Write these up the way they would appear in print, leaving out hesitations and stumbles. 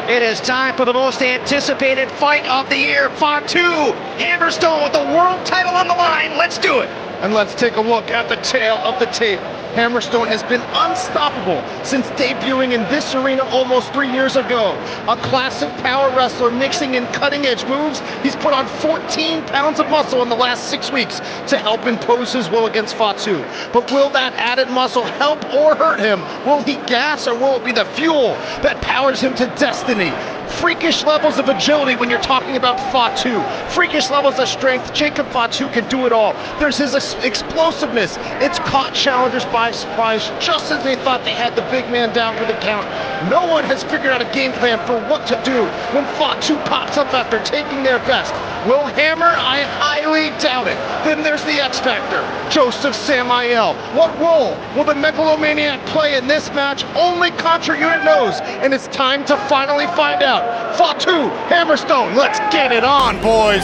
It is time for the most anticipated fight of the year. Fatu, Hammerstone with the world title on the line. Let's do it. And let's take a look at the tail of the tape. Hammerstone has been unstoppable since debuting in this arena almost 3 years ago. A classic power wrestler mixing in cutting-edge moves, he's put on 14 pounds of muscle in the last 6 weeks to help impose his will against Fatu. But will that added muscle help or hurt him? Will he gas or will it be the fuel that powers him to destiny? Freakish levels of agility when you're talking about Fatu. Freakish levels of strength. Jacob Fatu can do it all. There's his explosiveness. It's caught challengers by surprise just as they thought they had the big man down for the count. No one has figured out a game plan for what to do when Fatu pops up after taking their best. Will Hammer? I highly doubt it. Then there's the X Factor, Joseph Samael. What role will the megalomaniac play in this match? Only Contra Unit knows, and it's time to finally find out. Fatu, Hammerstone, let's get it on, boys.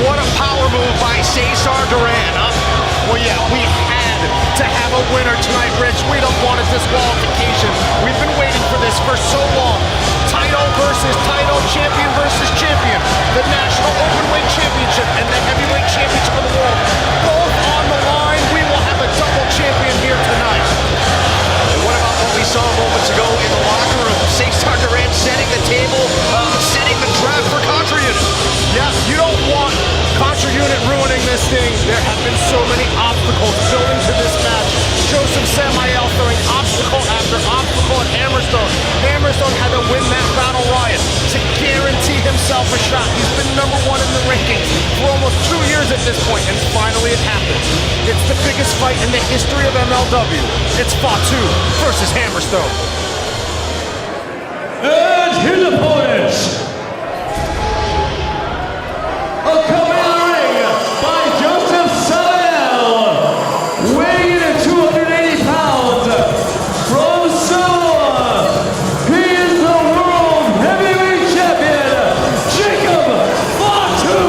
What a power move by Cesar Duran. Well, yeah, we had to have a winner tonight, Rich. We don't want a disqualification. We've been waiting for this for so long. Title versus title, champion versus champion. The National Openweight Championship and the Heavyweight Championship of the world. Both on the line. We will have a double champion here tonight. And what about what we saw moments ago in the locker room? Cesar Duran setting the table, setting the trap for Contra Unit. Yeah, you don't want Contra Unit ruining this thing. There have been so many obstacles built into this match. Joseph Samael throwing obstacle after obstacle at Hammerstone. Hammerstone had to win that battle riot to guarantee himself a shot. He's been #1 in the rankings for almost 2 years at this point, and finally it happens. It's the biggest fight in the history of MLW. It's Fatu versus Hammerstone. And his opponents. Coming in the ring by Joseph Samael, weighing in at 280 pounds. From Samoa, he is the World Heavyweight Champion, Jacob Fatu.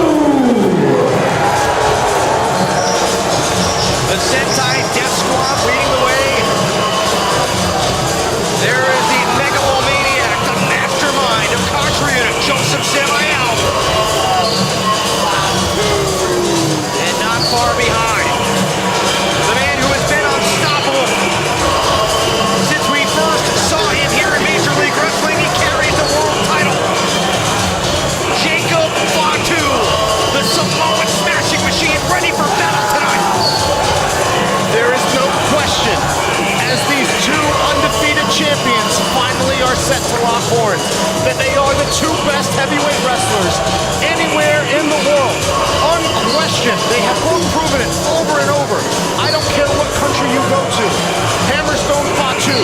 The Sentai Death Squad leading the way. There is the megalomaniac, the mastermind of Contra Unit, Joseph Samael. And not far behind, the man who has been unstoppable since we first saw him here in Major League Wrestling. He carries the world title. Jacob Fatu, the Samoan smashing machine, ready for battle tonight. There is no question, as these two undefeated champions finally are set to lock horns, that they are the two best heavyweight wrestlers anywhere in the world. Unquestioned. They have both proven it over and over. I don't care what country you go to. Hammerstone, Fatu,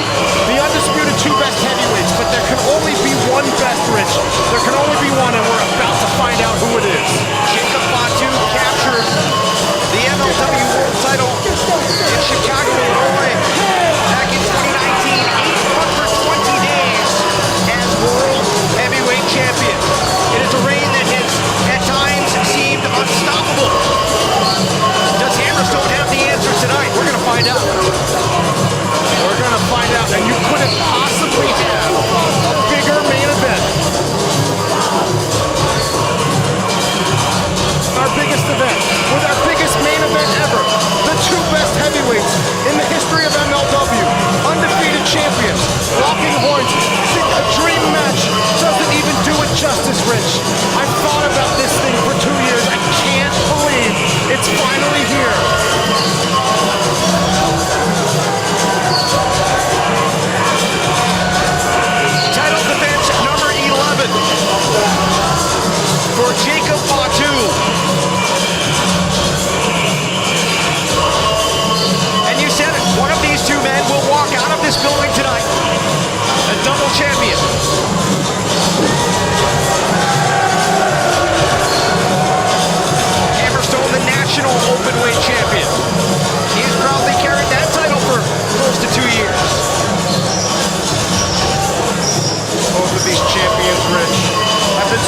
the undisputed two best heavyweights, but there can only be one best, Rich. There can only be one, and we're about to find out who it is. Jacob Fatu captured the MLW World title in Chicago, Illinois, back in 2019, 820 days as World Heavyweight Champion. It is a reign that has, at times, seemed unstoppable. Does Hammerstone have the answers tonight? We're going to find out.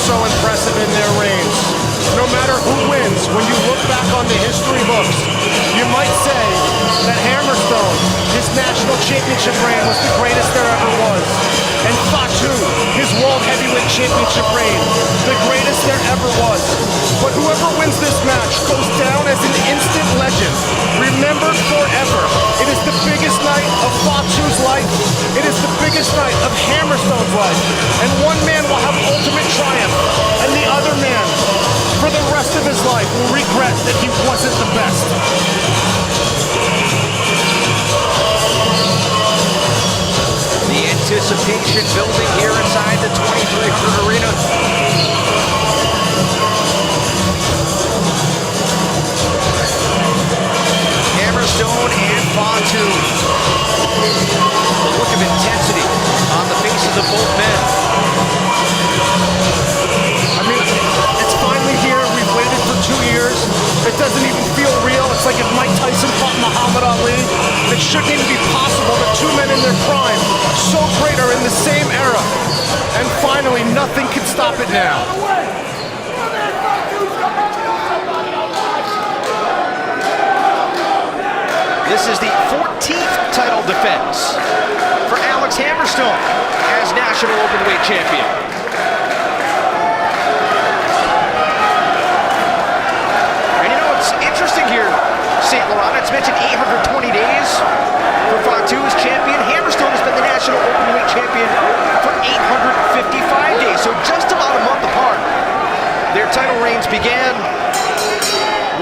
so impressive in their reigns. No matter who wins, when you look back on the history books, you might say that Hammerstone, his national championship reign, was the greatest there ever was. And Fatu, his world heavyweight championship reign, the greatest there ever was. But whoever wins this match goes down as an instant legend, remembered forever. It is the biggest night of Fatu's life. It is the biggest night of Hammerstone's life. And one man will have ultimate triumph, and the other man, for the rest of his life, will regret that he wasn't the best. The anticipation building here inside the 2300 arena. Hammerstone and Fatu. A look of intensity on the faces of both men. I mean, it's finally here. We've waited for 2 years. It doesn't even feel real. It's like if Mike Tyson fought Muhammad Ali. It shouldn't even be possible that two men in their prime, so great, are in the same era. And finally, nothing can stop it now. This is the 14th title defense for Alex Hammerstone as National Openweight Champion. And you know what's interesting here, St. Laurent, it's mentioned 820 days for Fatu as champion. Hammerstone has been the National Openweight Champion for 855 days, so just about a month apart. Their title reigns began.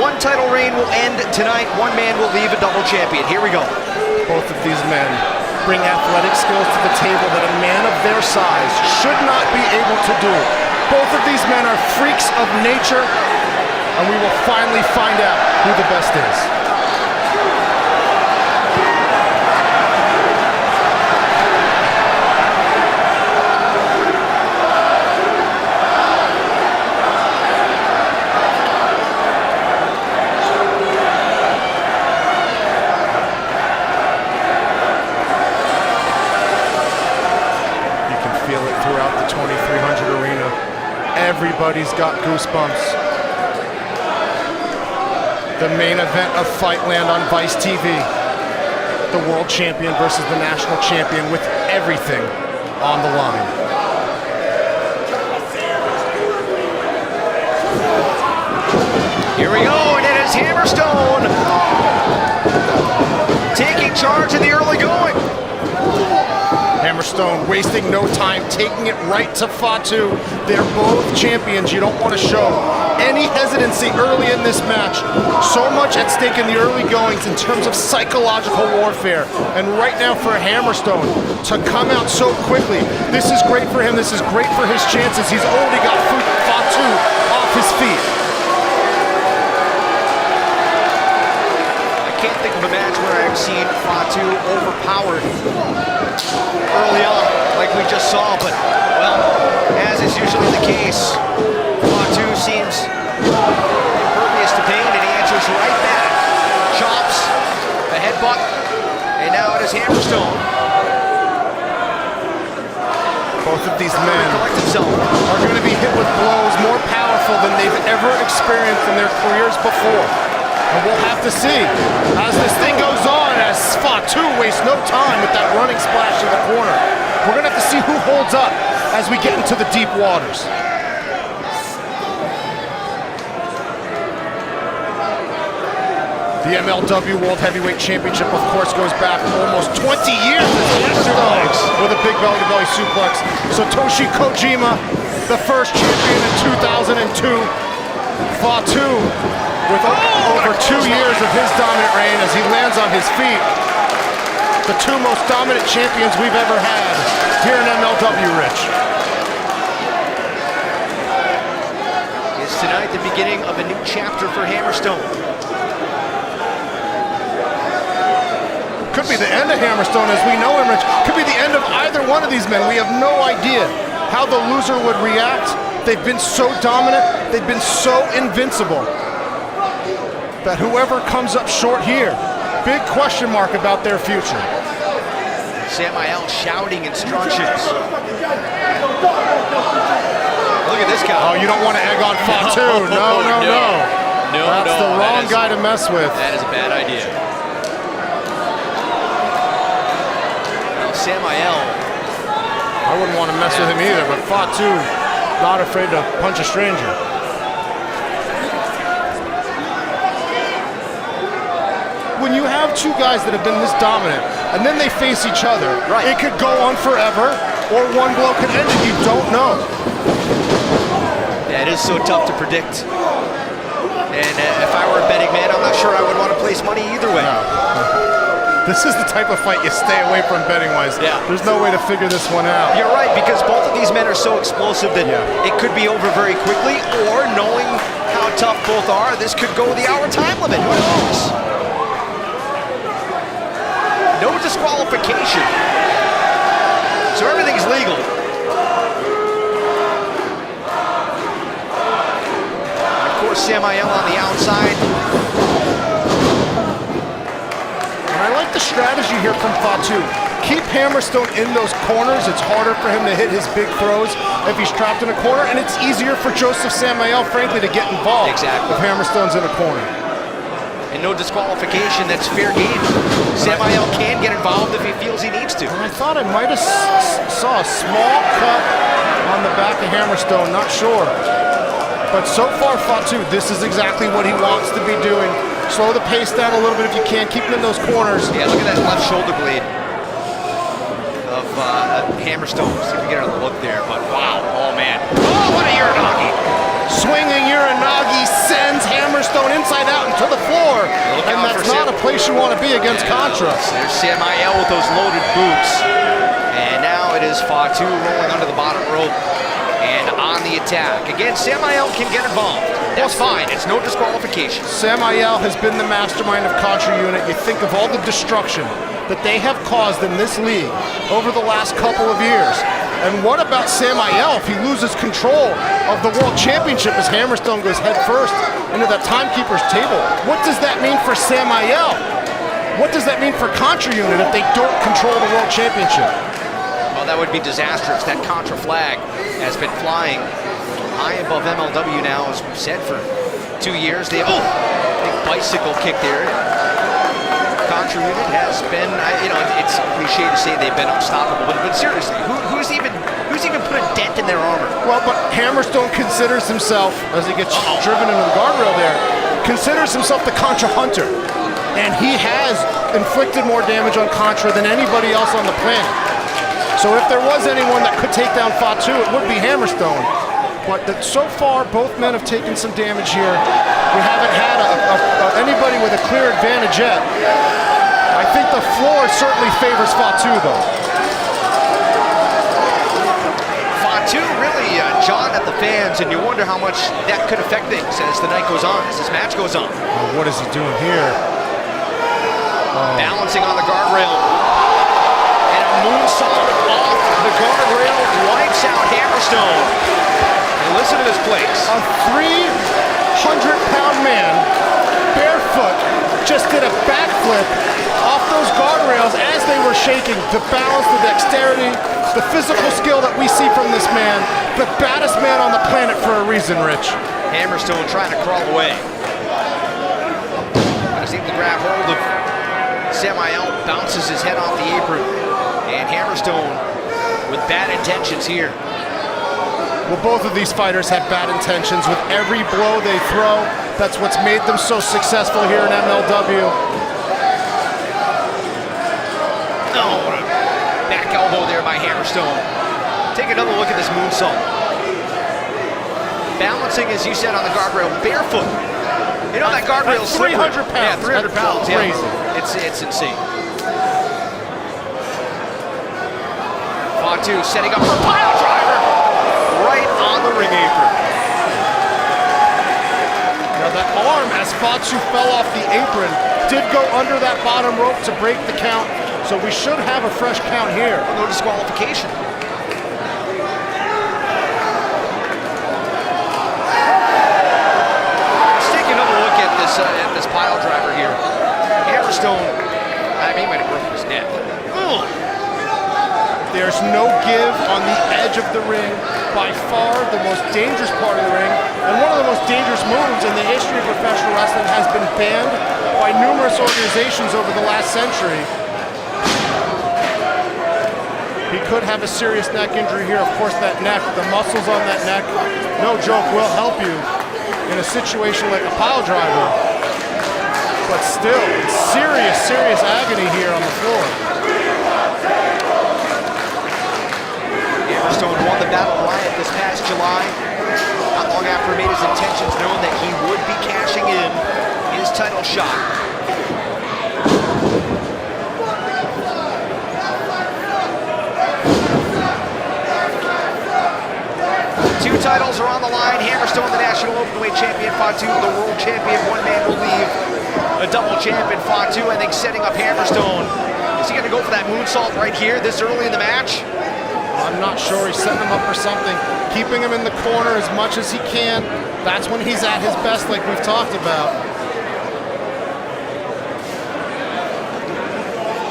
One title reign will end tonight. One man will leave a double champion. Here we go. Both of these men bring athletic skills to the table that a man of their size should not be able to do. Both of these men are freaks of nature, and we will finally find out who the best is. Throughout the 2300 arena, everybody's got goosebumps. The main event of Fightland on Vice TV, the world champion versus the national champion, with everything on the line. Here we go, and it is Hammerstone taking charge in the early going. Hammerstone wasting no time, taking it right to Fatu. They're both champions. You don't want to show any hesitancy early in this match. So much at stake in the early goings in terms of psychological warfare. And right now for Hammerstone to come out so quickly, this is great for him. This is great for his chances. He's already got Fatu off his feet. I can't think of a match where I've seen Fatu overpowered early on, like we just saw, but, well, as is usually the case, Fatu seems impervious to pain, and he answers right back. Chops, a headbutt, and now it is Hammerstone. Both of these men are going to be hit with blows more powerful than they've ever experienced in their careers before. And we'll have to see as this thing goes on, as Fatu wastes no time with that running splash in the corner. We're going to have to see who holds up as we get into the deep waters. The MLW World Heavyweight Championship, of course, goes back almost 20 years with a big belly-to-belly suplex. Satoshi Kojima, the first champion in 2002. Fatu with over 2 years of his dominant reign as he lands on his feet. The two most dominant champions we've ever had here in MLW, Rich. Is tonight the beginning of a new chapter for Hammerstone? Could be the end of Hammerstone as we know him, Rich. Could be the end of either one of these men. We have no idea how the loser would react. They've been so dominant, they've been so invincible, that whoever comes up short here, big question mark about their future. Samael shouting instructions. Look at this guy. Oh, you don't want to egg on Fatu. No. That's the wrong guy to mess with. That is a bad idea. Now, Samael. I wouldn't want to mess with him either, but Fatu, not afraid to punch a stranger. When you have two guys that have been this dominant, and then they face each other, right, it could go on forever, or one blow could end it. You don't know. Yeah, it is so tough to predict. And if I were a betting man, I'm not sure I would want to place money either way. No. This is the type of fight you stay away from betting-wise. Yeah. There's no way to figure this one out. You're right, because both of these men are so explosive that it could be over very quickly, or knowing how tough both are, this could go the hour time limit. Who knows? No disqualification. So everything's legal. Of course, Samael on the outside. And I like the strategy here from Fatu. Keep Hammerstone in those corners. It's harder for him to hit his big throws if he's trapped in a corner, and it's easier for Joseph Samael, frankly, to get involved if Hammerstone's in a corner. And no disqualification, that's fair game. Samael can get involved if he feels he needs to. I thought I might have saw a small cut on the back of Hammerstone, not sure. But so far, Fatu, this is exactly what he wants to be doing. Slow the pace down a little bit if you can, keep him in those corners. Yeah, look at that left shoulder blade of Hammerstone. See if we get another look there, but wow, oh man. Oh, what a Uranagi! Swinging Uranagi sends Hammerstone inside out into the floor. And that's not a place you want to be against Contra. There's Samael with those loaded boots. And now it is Fatu rolling under the bottom rope and on the attack. Again, Samael can get involved. That's fine, it's no disqualification. Samael has been the mastermind of Contra Unit. You think of all the destruction that they have caused in this league over the last couple of years. And what about Samael if he loses control of the World Championship as Hammerstone goes head first into that timekeeper's table? What does that mean for Samael? What does that mean for Contra Unit if they don't control the World Championship? Well, that would be disastrous. That Contra flag has been flying high above MLW now, as we've said, for 2 years. They have a big bicycle kick there. Contra Unit has been, it's cliche to say they've been unstoppable, but seriously, who's even put a dent in their armor? Well, but Hammerstone considers himself, as he gets driven into the guardrail there, considers himself the Contra Hunter. And he has inflicted more damage on Contra than anybody else on the planet. So if there was anyone that could take down Fatu, it would be Hammerstone. But so far, both men have taken some damage here. We haven't had anybody with a clear advantage yet. I think the floor certainly favors Fatu, though. Fatu really jawing at the fans, and you wonder how much that could affect things as the night goes on, as this match goes on. Oh, what is he doing here? Balancing on the guardrail. And a moonsault off the guardrail wipes out Hammerstone. And listen to this place. A 300-pound man, barefoot, just did a backflip off those guardrails as they were shaking. The balance, the dexterity, the physical skill that we see from this man. The baddest man on the planet for a reason, Rich. Hammerstone trying to crawl away. I seem to grab hold of Samael, bounces his head off the apron. And Hammerstone with bad intentions here. Well, both of these fighters have bad intentions with every blow they throw. That's what's made them so successful here in MLW. Oh, what a back elbow there by Hammerstone. Take another look at this moonsault. Balancing, as you said, on the guardrail, barefoot. You know that guardrail is 300 pounds. Yeah, 300 pounds. That's crazy. Yeah. It's insane. Fatu setting up for a pile driver right on the ring apron. Now that arm, as Fatu fell off the apron, did go under that bottom rope to break the count. So we should have a fresh count here. No disqualification. Let's take another look at this pile driver here. Hammerstone, I mean, he might have broken his neck. Ugh. There's no give on the edge of the ring. By far the most dangerous part of the ring, and one of the most dangerous moves in the history of professional wrestling, has been banned by numerous organizations over the last century. He could have a serious neck injury here. Of course, that neck, the muscles on that neck, no joke, will help you in a situation like a pile driver. But still, serious, serious agony here on the floor. Hammerstone won the Battle Riot this past July. Not long after he made his intentions known that he would be cashing in his title shot. Two titles are on the line. Hammerstone, the national openweight champion. Fatu, the world champion. One man will leave. A double champion. Fatu, I think, setting up Hammerstone. Is he going to go for that moonsault right here this early in the match? I'm not sure. He's setting him up for something. Keeping him in the corner as much as he can. That's when he's at his best, like we've talked about.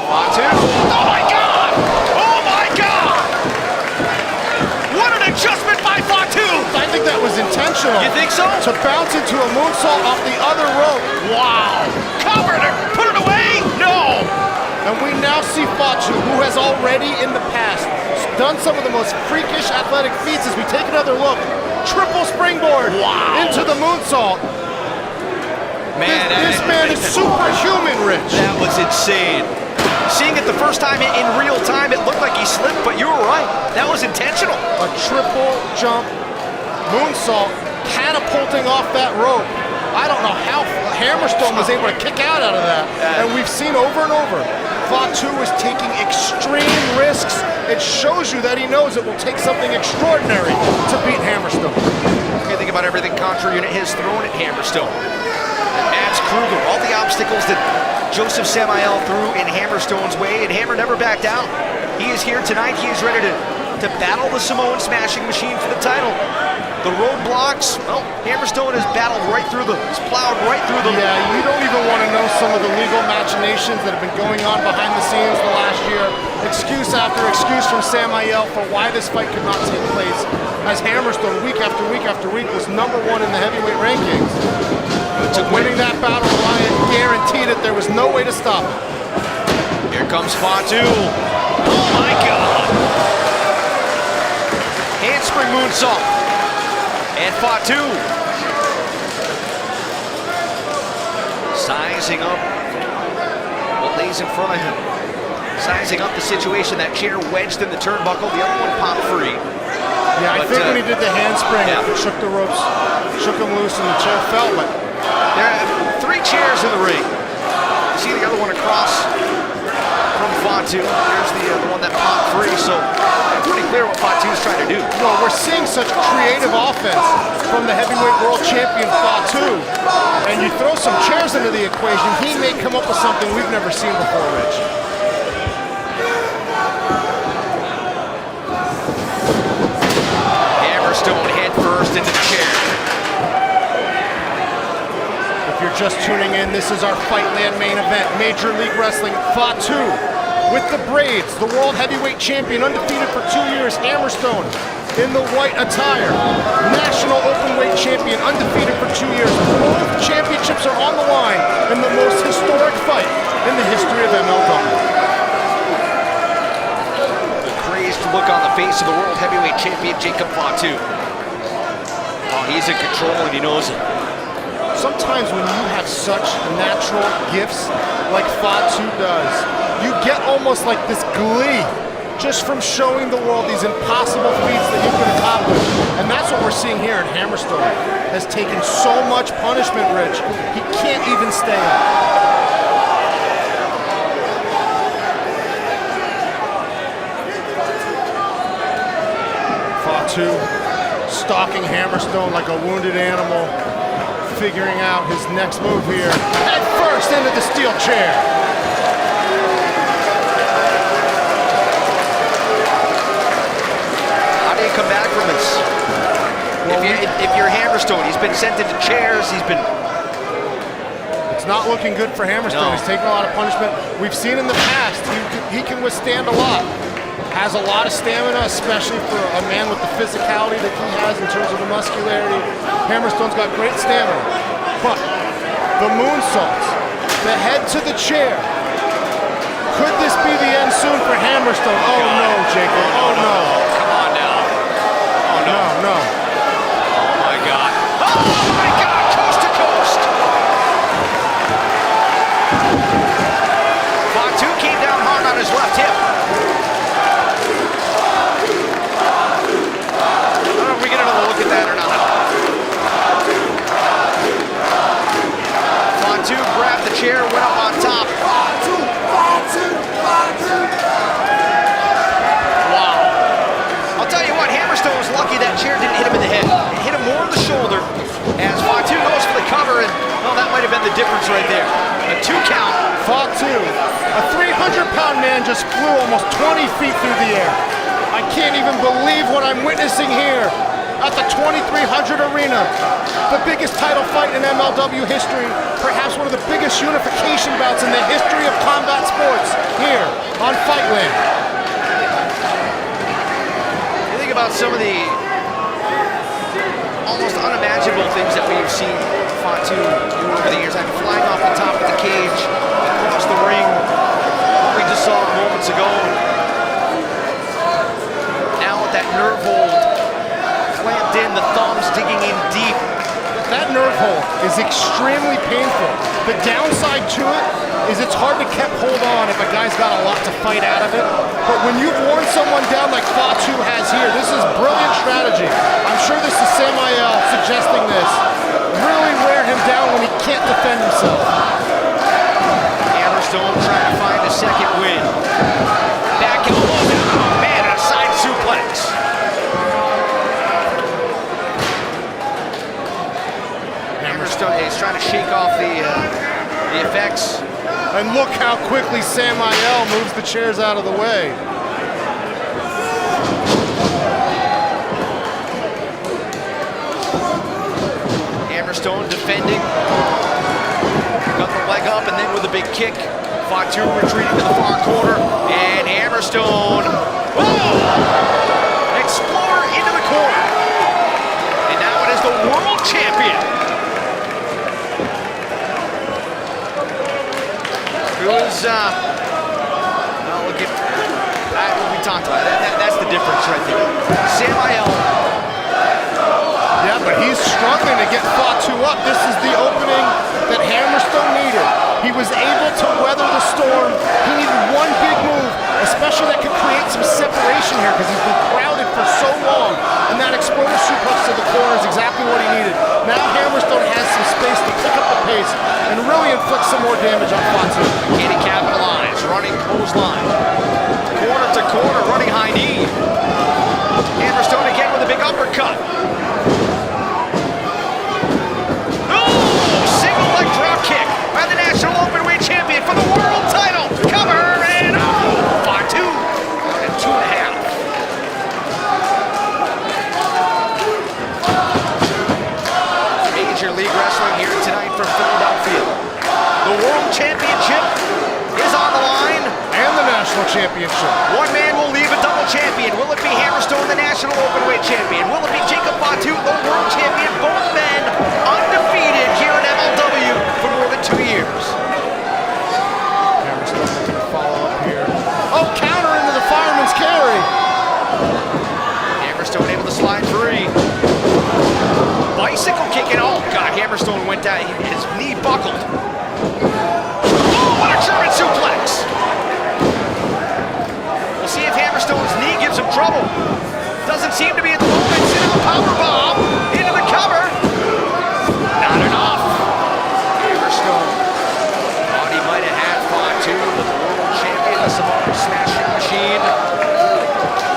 Fatu. Oh my God! Oh my God! What an adjustment by Fatu! I think that was intentional. You think so? To bounce into a moonsault off the other rope. Wow! Covered it! Put it away! No! And we now see Fatu, who has already in the past done some of the most freakish athletic feats. As we take another look, triple springboard into the moonsault. Man, this man is superhuman, Rich. That was insane. Seeing it the first time in real time, it looked like he slipped, but you were right. That was intentional. A triple jump moonsault, catapulting off that rope. I don't know how Hammerstone was able to kick out of that. And we've seen over and over, Fatu is taking extreme risks. It shows you that he knows it will take something extraordinary to beat Hammerstone. You think about everything Contra Unit has thrown at Hammerstone. And Mads Kruger, all the obstacles that Joseph Samael threw in Hammerstone's way, and Hammer never backed down. He is here tonight. He is ready to battle the Samoan smashing machine for the title. The roadblocks, well, Hammerstone has battled right through them. He's plowed right through them. Yeah, you don't even want to know some of the legal machinations that have been going on behind the scenes the last year. Excuse after excuse from Samael for why this fight could not take place, as Hammerstone week after week after week was #1 in the heavyweight rankings. But winning that battle Riot guaranteed it. There was no way to stop it. Here comes Fatu. Oh my God! Handspring moonsault. And Fatu sizing up what lays in front of him. Sizing up the situation. That chair wedged in the turnbuckle. The other one popped free. Yeah, I think when he did the handspring, it shook the ropes, shook him loose, and the chair fell. But there are 3 chairs in the ring. You see the other one across from Fatu. Here's the one that popped free. So pretty clear what Fatu's trying to do. Well, we're seeing such creative offense from the heavyweight world champion Fatu. And you throw some chairs into the equation, he may come up with something we've never seen before, Rich. Hammerstone head first into the chair. If you're just tuning in, this is our Fightland main event. Major League Wrestling, Fatu with the braids, the world heavyweight champion, undefeated for 2 years. Hammerstone in the white attire, national openweight champion, undefeated for 2 years. Both championships are on the line in the most historic fight in the history of MLW. The crazed look on the face of the world heavyweight champion, Jacob Fatu. Oh, he's in control and he knows it. Sometimes when you have such natural gifts like Fatu does, you get almost like this glee just from showing the world these impossible feats that you can accomplish. And that's what we're seeing here. And Hammerstone has taken so much punishment, Rich, he can't even stay up. Fatu stalking Hammerstone like a wounded animal, figuring out his next move here. Head first into the steel chair. Come back from this. Well, if you're Hammerstone, he's been sent into chairs, he's been... It's not looking good for Hammerstone. No. He's taking a lot of punishment. We've seen in the past, he can withstand a lot. Has a lot of stamina, especially for a man with the physicality that he has in terms of the muscularity. Hammerstone's got great stamina. But the moonsaults, the head to the chair. Could this be the end soon for Hammerstone? Oh no, Jacob. Oh no. Come on now. Oh no. No. Oh my God. Oh my God, coast to coast. Fatu came down hard on his left hip. I don't know if we get another look at that or not. Fatu grabbed the chair, went up on top. Wow. I'll tell you what, Hammerstone was lucky that chair didn't hit him in the head. It hit him more in the shoulder as Fatu goes for the cover, and well, that might have been the difference right there. A 2 count. Fatu, a 300-pound man just flew almost 20 feet through the air. I can't even believe what I'm witnessing here at the 2300 arena. The biggest title fight in MLW history, perhaps one of the biggest unification bouts in the history of combat sports here on Fightland. You think about some of the almost unimaginable things that we've seen Fatu do over the years. After flying off the top of the cage, across the ring, we just saw it moments ago. Now with that nerve hold clamped in, the thumbs digging in deep. That nerve hold is extremely painful. The downside to it is it's hard to keep hold on if a guy's got a lot to fight out of it. But when you've worn someone down like Fatu has here, this is brilliant strategy. I'm sure this is Samael suggesting this. Really wear him down when he can't defend himself. Hammerstone trying to find a second win. Back elbow, oh man, a side suplex. Hammerstone is trying to shake off the effects. And look how quickly Samael moves the chairs out of the way. Hammerstone defending. Got the leg up and then with a big kick. Fatu retreating to the far corner. And Hammerstone. Whoa! Explorer into the corner. And now it is the world champion. Who is, well, look at that, what we talked about. That's the difference right there. Samael. Yeah, but he's struggling to get Fatu up. This is the opening that Hammerstone needed. He was able to weather the storm. He needed one big move, especially that could create some separation here because he's been crowded for so long. And that exploder suplex to the corner is exactly what he needed. Now Hammerstone has some space to pick up the pace and really inflict some more damage on Fatu. Can he capitalize? Running clothesline. Corner to corner, running high knee. Hammerstone again with a big uppercut. Single leg drop kick by the national openweight champion for the world title. Cover and Fatu at 2.5. Major League Wrestling here tonight from Philadelphia. The world championship is on the line. And the national championship. One man will leave a double champion. Will it be Hammerstone, the national openweight champion? Will it be Jacob Fatu, the world champion? Both men undefeated here in MLW for more than 2 years. Hammerstone going to follow up here. Oh, counter into the fireman's carry. Hammerstone able to slide free. Bicycle kicking. Oh, God, Hammerstone went down. His knee buckled. Oh, what a German suplex. We'll see if Hammerstone's knee gives him trouble. Doesn't seem to be at the moment. Sit on powerbomb into the cover. Not enough. Hammerstone thought he might have had Fatu, but the world champion, the Samoan smashing machine,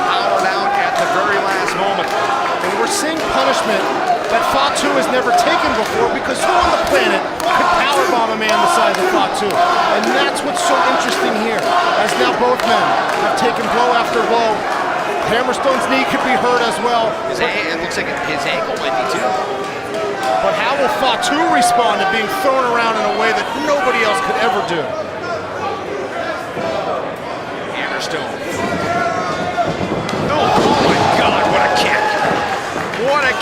powered out at the very last moment. And we're seeing punishment that Fatu has never taken before because who on the planet could powerbomb a man the size of Fatu? And that's what's so interesting here, as now both men have taken blow after blow. Hammerstone's knee could be hurt as well. It looks like his ankle might be too. But how will Fatu respond to being thrown around in a way that nobody else could ever do? Hammerstone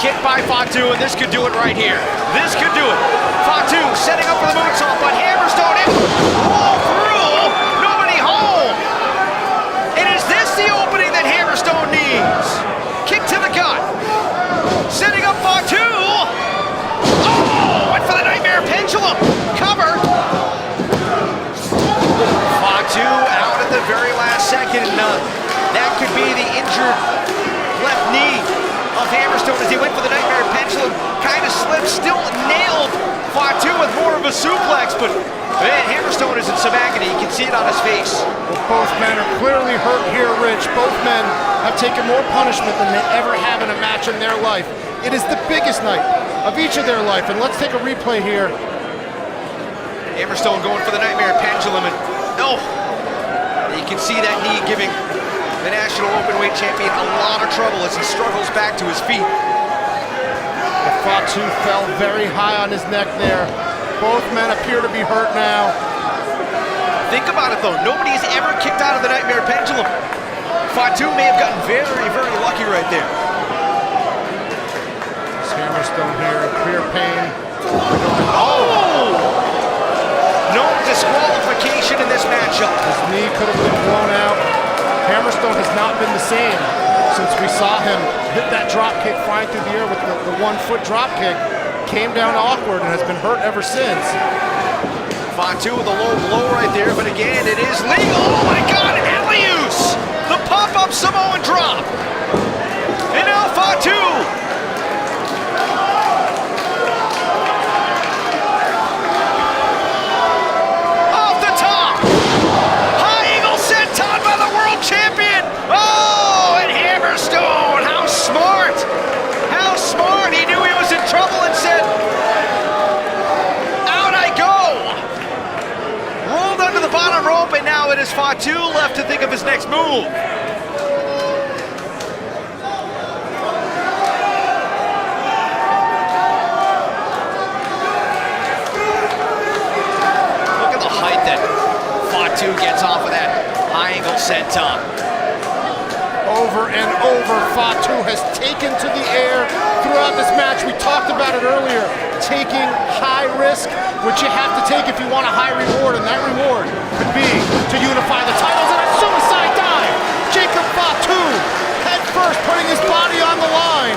kick by Fatu, and this could do it right here. This could do it. Fatu setting up for the moonsault, but Hammerstone in. All through. Nobody home. And is this the opening that Hammerstone needs? Kick to the gut. Setting up Fatu. Oh, went for the nightmare pendulum. Cover. Fatu out at the very last second. That could be the injured left knee of Hammerstone as he went for the nightmare pendulum. Kind of slipped, still nailed Fatu with more of a suplex, but man, Hammerstone is in some agony. You can see it on his face. Well, both men are clearly hurt here, Rich. Both men have taken more punishment than they ever have in a match in their life. It is the biggest night of each of their life, and let's take a replay here. Hammerstone going for the nightmare pendulum, and no, you can see that knee giving the National Openweight Champion a lot of trouble as he struggles back to his feet. Fatu fell very high on his neck there. Both men appear to be hurt now. Think about it though, nobody's ever kicked out of the nightmare pendulum. Fatu may have gotten very, very lucky right there. It's Hammerstone here, clear pain. Oh! No disqualification in this matchup. His knee could have been blown out. Hammerstone has not been the same since we saw him hit that drop kick flying through the air with the 1 foot drop kick. Came down awkward and has been hurt ever since. Fatu with a low blow right there, but again, it is legal. Oh my God, Elius! The pop-up Samoan drop. And now Fatu. Off the top. High eagle senton by the world champion. Oh, and Hammerstone, how smart. How smart. He knew he was in trouble and said, out I go. Rolled under the bottom rope, and now it is Fatu left to think of his next move. Look at the height that Fatu gets off of that high angle senton. Over and over, Fatu has taken to the air throughout this match. We talked about it earlier, taking high risk, which you have to take if you want a high reward, and that reward could be to unify the titles in a suicide dive. Jacob Fatu, head first, putting his body on the line.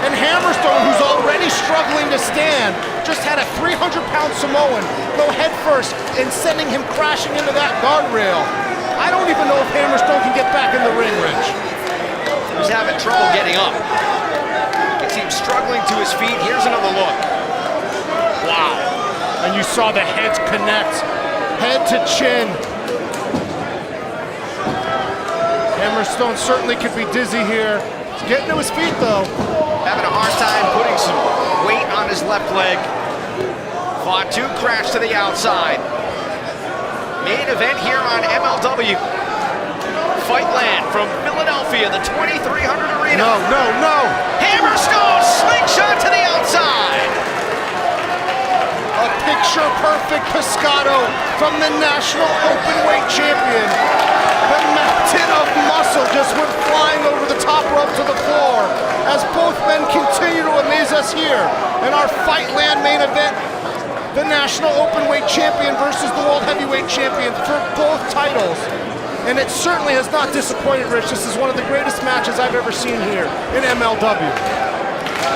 And Hammerstone, who's already struggling to stand, just had a 300-pound Samoan go head first and sending him crashing into that guardrail. I don't even know if Hammerstone can get back in the ring, Rich. He's having trouble getting up. You can see him struggling to his feet. Here's another look. Wow. And you saw the heads connect, head to chin. Hammerstone certainly could be dizzy here. He's getting to his feet, though. Having a hard time putting some weight on his left leg. Fatu crashed to the outside. Main event here on MLW Fightland from Philadelphia, the 2300 Arena. No. Hammerstone slingshot to the outside. A picture-perfect pescado from the National Openweight Champion. The mountain of muscle just went flying over the top rope to the floor as both men continue to amaze us here in our Fightland main event. The National Openweight Champion versus the World Heavyweight Champion for both titles. And it certainly has not disappointed, Rich. This is one of the greatest matches I've ever seen here in MLW.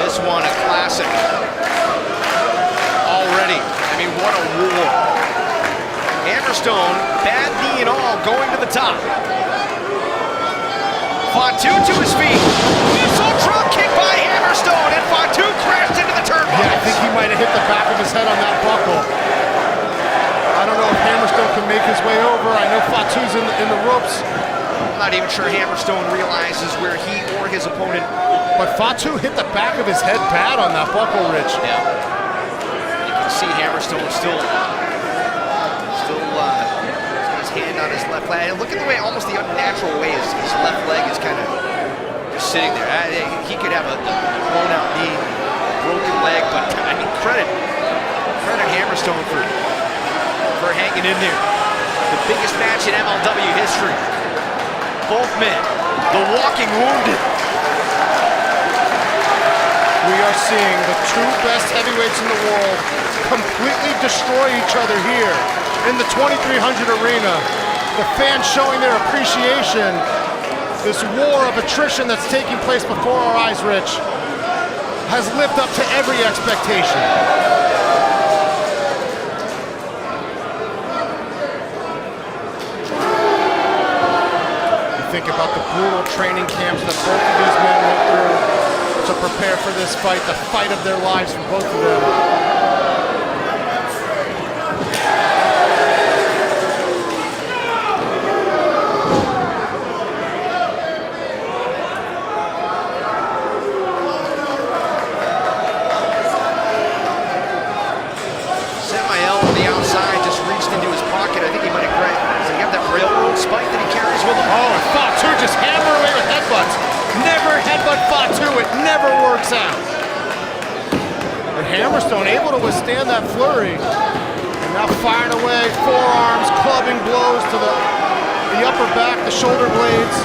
This one a classic. Already, I mean, what a war. Hammerstone, bad knee and all, going to the top. Fatu to his feet. Missile drop kick by Hammerstone, and Fatu crashed into the turnbuckle. Yeah, I think he might have hit the back of his head on that buckle. I don't know if Hammerstone can make his way over. I know Fatu's in the ropes. I'm not even sure Hammerstone realizes where he or his opponent. But Fatu hit the back of his head bad on that buckle, Rich. Yeah. You can see Hammerstone still got his hand on his left leg. Look at the way, almost the unnatural way his left leg is kind of sitting there. He could have a blown out knee, broken leg, but I mean, credit Hammerstone for hanging in there. The biggest match in MLW history. Both men, the walking wounded. We are seeing the two best heavyweights in the world completely destroy each other here in the 2300 arena. The fans showing their appreciation. This war of attrition that's taking place before our eyes, Rich, has lived up to every expectation. You think about the brutal training camps that both of these men went through to prepare for this fight, the fight of their lives for both of them. Fatu, it never works out. And Hammerstone able to withstand that flurry. And now firing away, forearms, clubbing blows to the upper back, the shoulder blades.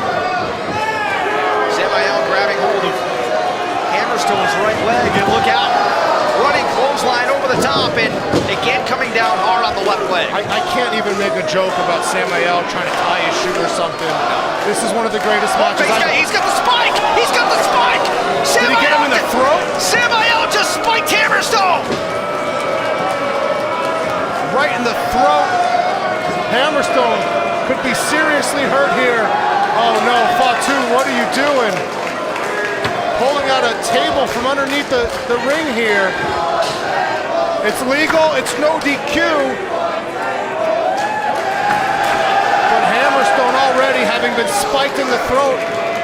Samael grabbing hold of Hammerstone's right leg, and look out. Running clothesline over the top, and again coming down hard on the left leg. I can't even make a joke about Samael trying to tie his shoe or something. This is one of the greatest matches. He's got the spike! He's got the spike! Did he get him in the throat? Samael just spiked Hammerstone! Right in the throat. Hammerstone could be seriously hurt here. Oh no, Fatu, what are you doing? Pulling out a table from underneath the ring here. It's legal, it's no DQ. But Hammerstone already having been spiked in the throat.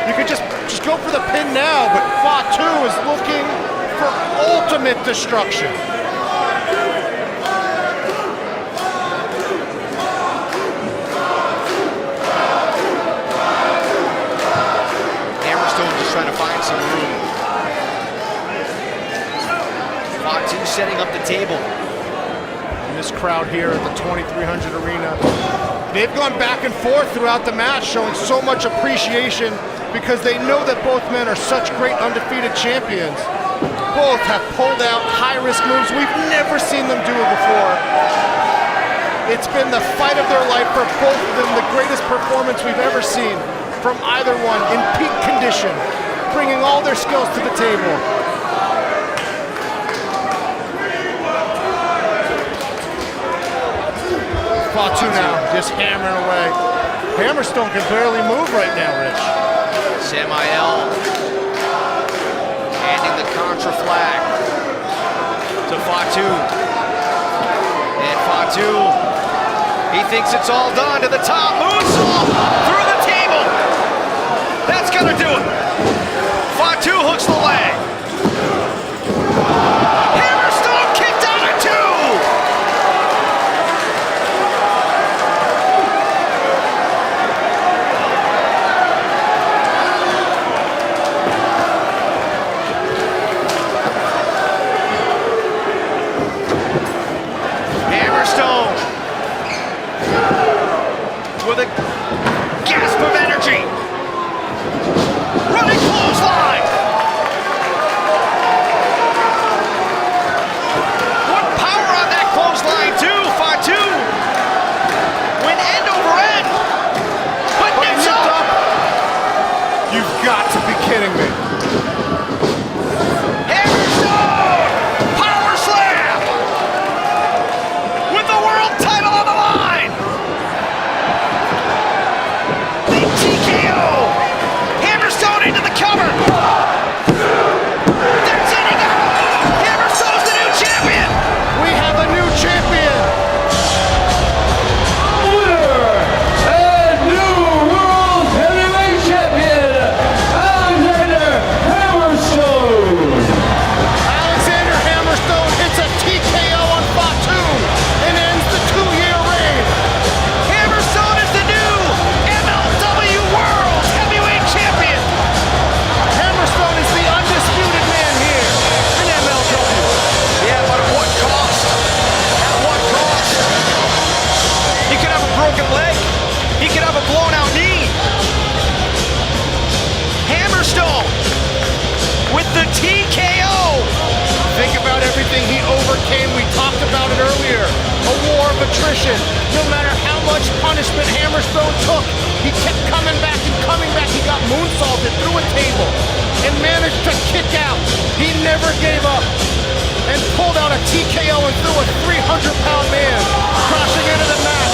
You could just go for the pin now, but Fatu is looking for ultimate destruction. Trying to find some room. Fatu setting up the table. And this crowd here at the 2300 arena, they've gone back and forth throughout the match, showing so much appreciation because they know that both men are such great undefeated champions. Both have pulled out high-risk moves. We've never seen them do it before. It's been the fight of their life for both of them, the greatest performance we've ever seen from either one in peak condition, bringing all their skills to the table. Fatu now, just hammering away. Hammerstone can barely move right now, Rich. Samael handing the contra flag to Fatu. And Fatu, he thinks it's all done to the top. Moonsault through the table. That's gonna do it. Fatu hooks the leg. Hammerstone kicked out at 2. Hammerstone with a gasp of energy. Running clothesline. What power on that clothesline too, Fatu. Went end over end. But nips up. You've got to be kidding me. Hammerstone! Power slam! With the world title on the line! The TKO! Hammerstone into the cover! They're sitting up! Hammerstone's the new champion! We have a new champion. Winner and new World Heavyweight Champion, Alexander Hammerstone. Alexander Hammerstone hits a TKO on Fatu and ends the 2-year reign. Hammerstone is the new MLW World Heavyweight Champion! Hammerstone is the undisputed man here in MLW. Yeah, but at what cost? At what cost? He could have a broken leg. He could have a blown out knee. Hammerstone with the TKO. everything he overcame. We talked about it earlier. A war of attrition. No matter how much punishment Hammerstone took, he kept coming back and coming back. He got moonsaulted through a table and managed to kick out. He never gave up and pulled out a TKO and threw a 300-pound man crashing into the mat.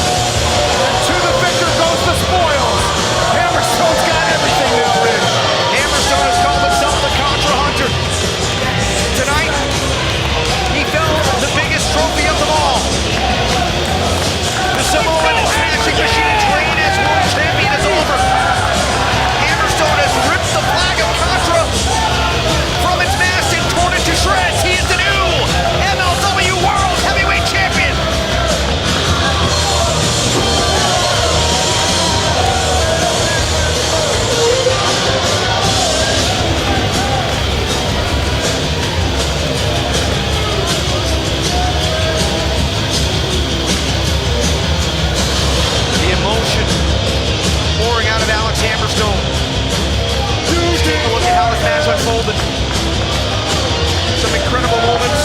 And to the victor goes the spoils. Hammerstone's got everything now, Rich. Hammerstone has called himself the Contra Hunter. Tonight, he fell the biggest trophy of them all. The Samoan Smashing Machine's reign as world champion is over. Hammerstone has ripped the flag of Contra from its mast and torn it to shreds. He is the new MLW World Heavyweight Champion. The emotion pouring out of Alex Hammerstone. Just take a look at how this match unfolded. Some incredible moments.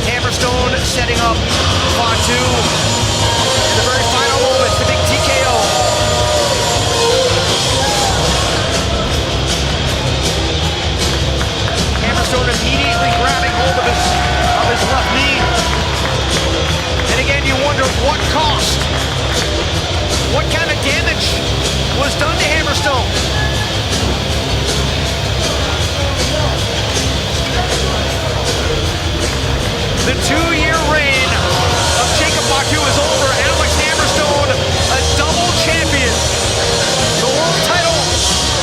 Hammerstone setting up Fatu in the very final moments, the big TKO. Hammerstone immediately grabbing hold of his left knee. And again, you wonder what cost, what kind of damage was done to Hammerstone. The 2-year reign of Jacob Fatu is over. Alex Hammerstone, a double champion. The world title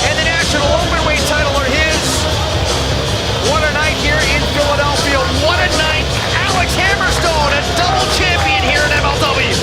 and the national openweight title are his. What a night here in Philadelphia. What a night. Alex Hammerstone, a double champion here in MLW.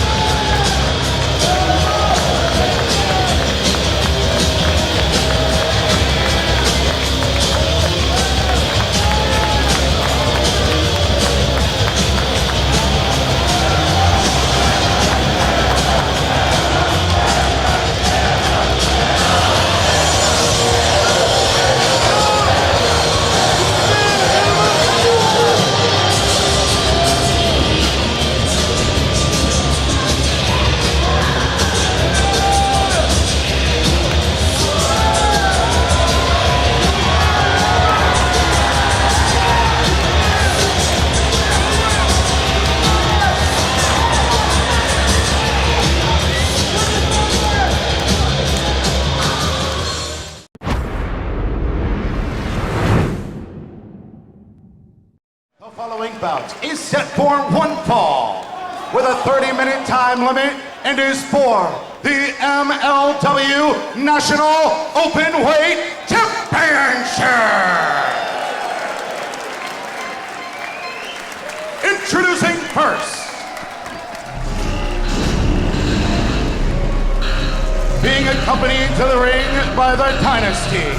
The following bout is set for one fall with a 30-minute time limit and is for the MLW National Openweight Championship. Introducing first, being accompanied to the ring by the Dynasty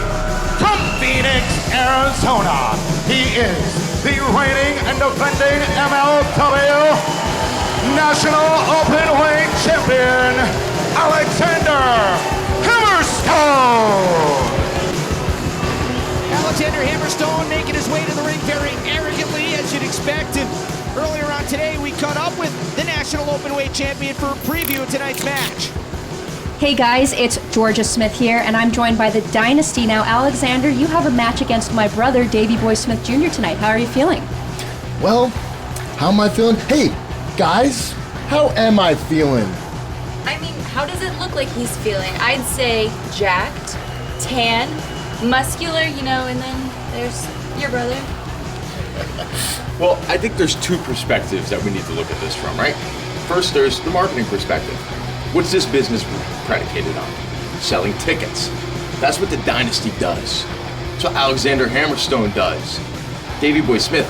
from Phoenix, Arizona, he is the reigning and defending MLW National Openweight Champion, Alexander Hammerstone. Alexander Hammerstone making his way to the ring very arrogantly, as you'd expect. And earlier on today, we caught up with the National Openweight Champion for a preview of tonight's match. Hey guys, it's Georgia Smith here, and I'm joined by the Dynasty. Now, Alexander, you have a match against my brother, Davey Boy Smith Jr. tonight. How are you feeling? Well, how am I feeling? Hey, guys, how am I feeling? I mean, how does it look like he's feeling? I'd say jacked, tan, muscular, you know, and then there's your brother. Well, I think there's two perspectives that we need to look at this from, right? First, there's the marketing perspective. What's this business predicated on? Selling tickets. That's what the Dynasty does. That's what Alexander Hammerstone does. Davey Boy Smith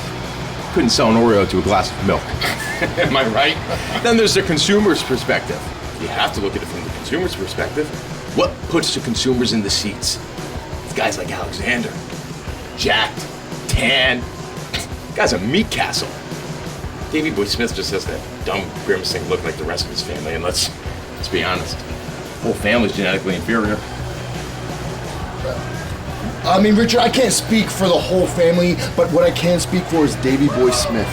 couldn't sell an Oreo to a glass of milk. Am I right? Then there's the consumer's perspective. You have to look at it from the consumer's perspective. What puts the consumers in the seats? It's guys like Alexander. Jacked, tan. Guy's a meat castle. Davey Boy Smith just has that dumb, grimacing look like the rest of his family, and let's be honest, the whole family's genetically inferior. I mean, Richard, I can't speak for the whole family, but what I can speak for is Davey Boy Smith.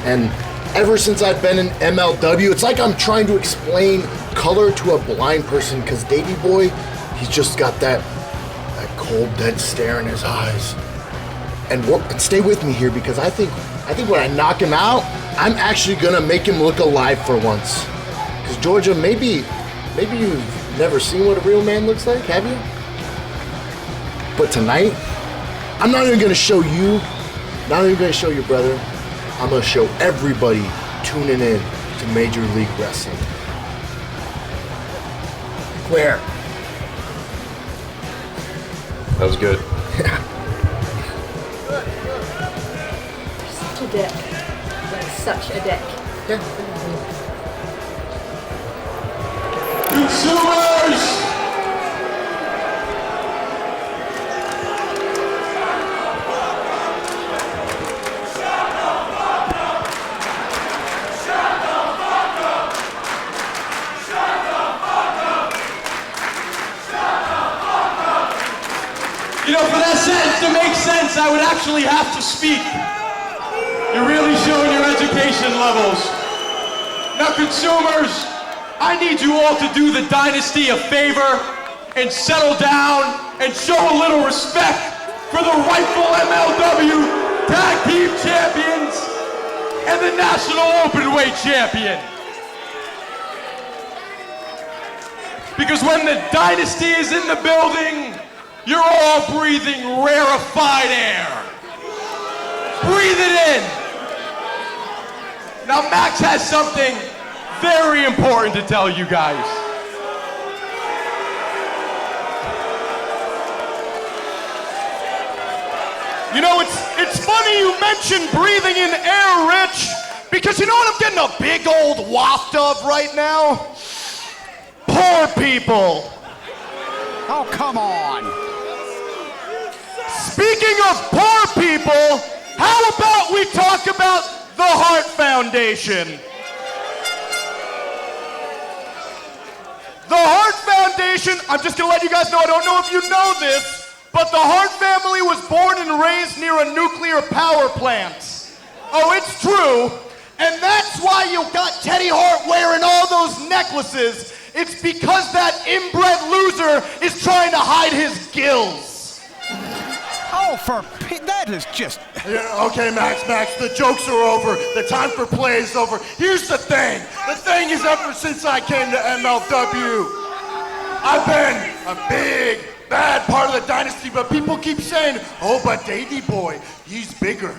And ever since I've been in MLW, it's like I'm trying to explain color to a blind person, because Davey Boy, he's just got that cold, dead stare in his eyes. And stay with me here, because I think when I knock him out, I'm actually gonna make him look alive for once. Because Georgia, maybe you've never seen what a real man looks like, have you? But tonight, I'm not even gonna show you, not even gonna show your brother. I'm gonna show everybody tuning in to Major League Wrestling. Where? That was good. Such a dick. Like, such a dick. Consumers! You know, for that sentence to make sense, I would actually have to speak. You're really showing your education levels. Now, consumers, I need you all to do the Dynasty a favor and settle down and show a little respect for the rightful MLW Tag Team Champions and the National Openweight Champion. Because when the Dynasty is in the building, you're all breathing rarefied air. Breathe it in. Now, Max has something very important to tell you guys. You know, it's funny you mentioned breathing in air, Rich, because you know what I'm getting a big old waft of right now? Poor people. Oh, come on. Speaking of poor people, how about we talk about the Heart Foundation? The Heart Foundation, I'm just gonna let you guys know, I don't know if you know this, but the Hart family was born and raised near a nuclear power plant. Oh, it's true. And that's why you got Teddy Hart wearing all those necklaces. It's because that inbred loser is trying to hide his gills. Oh, that is just... Yeah, okay, Max, the jokes are over. The time for play is over. Here's the thing. The thing is, ever since I came to MLW, I've been a big, bad part of the dynasty, but people keep saying, oh, but Davey Boy, he's bigger.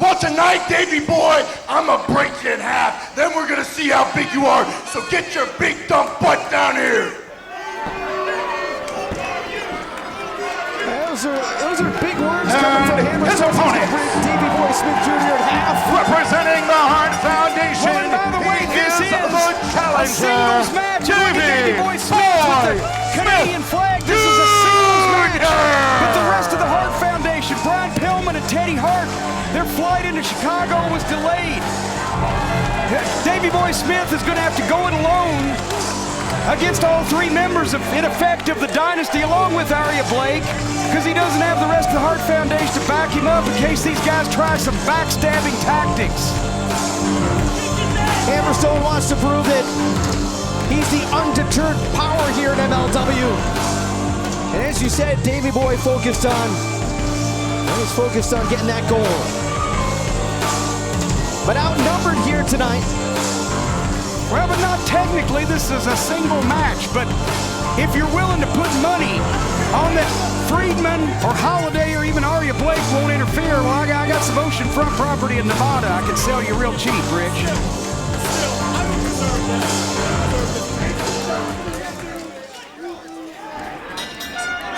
Well, tonight, Davey Boy, I'm gonna break you in half. Then we're gonna see how big you are. So get your big dumb butt down here. Those are big words coming from His Hammerstone. opponent, Davey Boy Smith Jr. at half. representing the Hart Foundation, By the way, he this is the a singles match. Davey Boy Smith with the Canadian flag. This is a singles match with the rest of the Hart Foundation. Brian Pillman and Teddy Hart. Their flight into Chicago was delayed. Davey Boy Smith is going to have to go it alone against all three members in effect of the dynasty, along with Arya Blake, because he doesn't have the rest of the Hart Foundation to back him up in case these guys try some backstabbing tactics. Hammerstone wants to prove that he's the undeterred power here at MLW. And as you said, Davey Boy he's focused on getting that goal. But outnumbered here tonight. Well, but not technically. This is a single match. But if you're willing to put money on that Friedman or Holiday or even Arya Blake won't interfere, well, I got some oceanfront property in Nevada I can sell you real cheap, Rich.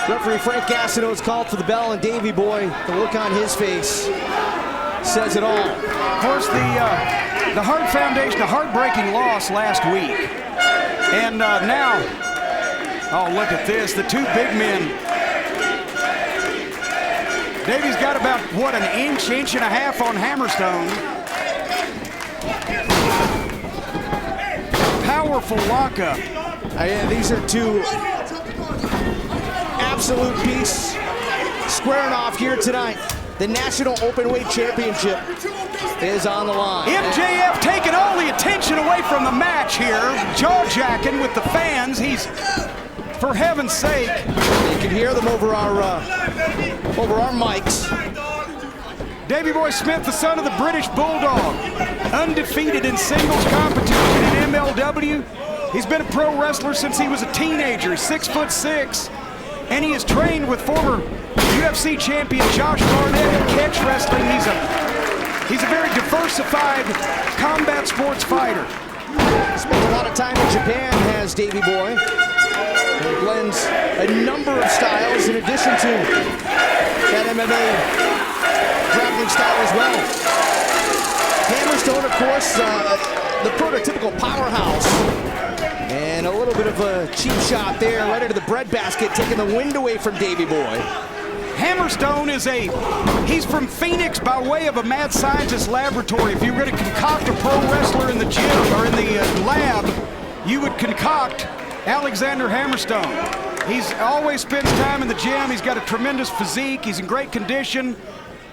Referee Frank Gastineau's called for the bell, and Davey Boy, the look on his face says it all. Of course, the Hart Foundation, a heartbreaking loss last week. And now, oh, look at this, the two big men. Davey's got about, what, an inch and a half on Hammerstone. Powerful lockup. Yeah, these are two absolute beasts squaring off here tonight. The National Openweight Championship is on the line. MJF taking all the attention away from the match here. Jaw-jacking with the fans. He's, for heaven's sake. You can hear them over our mics. Davey Boy Smith, the son of the British Bulldog, undefeated in singles competition in MLW. He's been a pro wrestler since he was a teenager, 6'6", and he has trained with former UFC champion Josh Barnett in catch wrestling. He's a very diversified combat sports fighter. Spent a lot of time in Japan, has Davey Boy. He blends a number of styles in addition to that MMA grappling style as well. Hammerstone, of course, the prototypical powerhouse. And a little bit of a cheap shot there right into the breadbasket, taking the wind away from Davey Boy. Hammerstone he's from Phoenix by way of a mad scientist laboratory. If you were going to concoct a pro wrestler in the gym or in the lab, you would concoct Alexander Hammerstone. He's always spends time in the gym. He's got a tremendous physique. He's in great condition.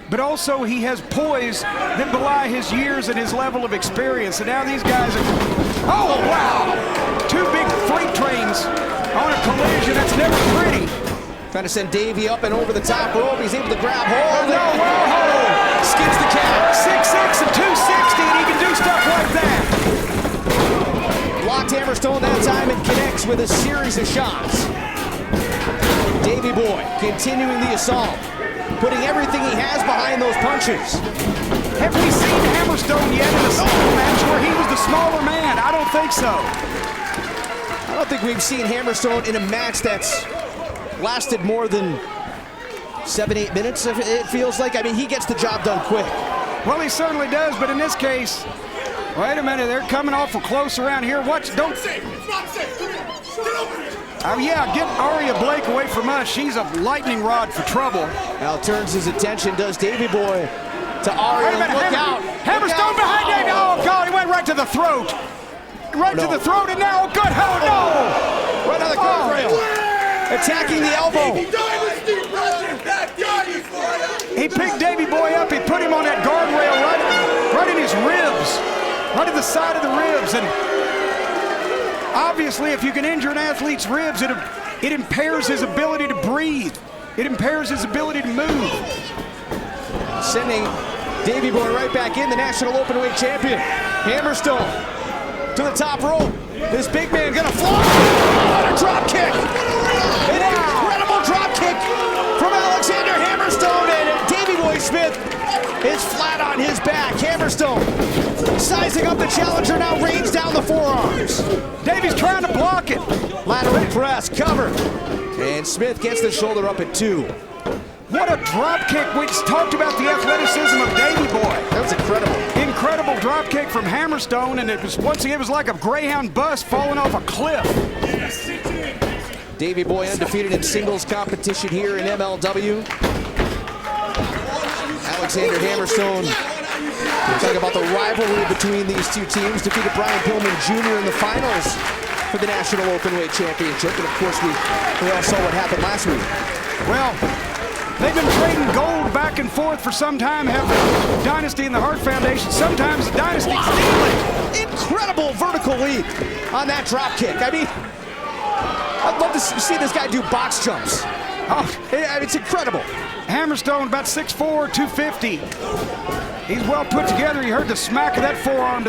But also he has poise that belie his years and his level of experience. And now these guys are, oh wow! Two big freight trains on a collision. That's never pretty. Trying to send Davey up and over the top rope. He's able to grab hold. Whoa! Skids the count. 6'6" and 260, and he can do stuff like that. Blocked Hammerstone that time and connects with a series of shots. Davey Boy continuing the assault, putting everything he has behind those punches. Have we seen Hammerstone yet in a single match where he was the smaller man? I don't think so. I don't think we've seen Hammerstone in a match that's lasted more than 7-8 minutes, it feels like. I mean, he gets the job done quick. Well, he certainly does, but in this case, wait a minute, they're coming awful close around here. Watch, don't... It's not safe. Oh yeah, get Aria Blake away from us. She's a lightning rod for trouble. Now turns his attention, does Davey Boy, to Aria. Look out. Hammerstone behind Davey. Oh God, he went right to the throat. Right to the throat, and now, good hell no! Right on the guardrail. Attacking the elbow. He picked Davey Boy up. He put him on that guardrail right in his ribs, right at the side of the ribs. And obviously, if you can injure an athlete's ribs, it impairs his ability to breathe. It impairs his ability to move. Sending Davey Boy right back in, the National Openweight champion. Hammerstone to the top rope. This big man gonna fly. What a drop kick! An incredible drop kick from Alexander Hammerstone, and Davey Boy Smith is flat on his back. Hammerstone sizing up the challenger, now rains down the forearms. Davey's trying to block it. Lateral press, cover. And Smith gets the shoulder up at 2. What a drop kick. We just talked about the athleticism of Davey Boy. That was incredible. Incredible drop kick from Hammerstone, and it was like a Greyhound bus falling off a cliff. Davey Boy undefeated in singles competition here in MLW. Alexander Hammerstone, we're talking about the rivalry between these two teams. Defeated Brian Pillman Jr. in the finals for the National Openweight Championship. And of course, we all saw what happened last week. Well, they've been trading gold back and forth for some time, have the Dynasty and the Hart Foundation. Sometimes the Dynasty stealing. Incredible vertical leap on that drop kick. I mean, I'd love to see this guy do box jumps. Oh, it's incredible. Hammerstone, about 6'4", 250. He's well put together. You heard the smack of that forearm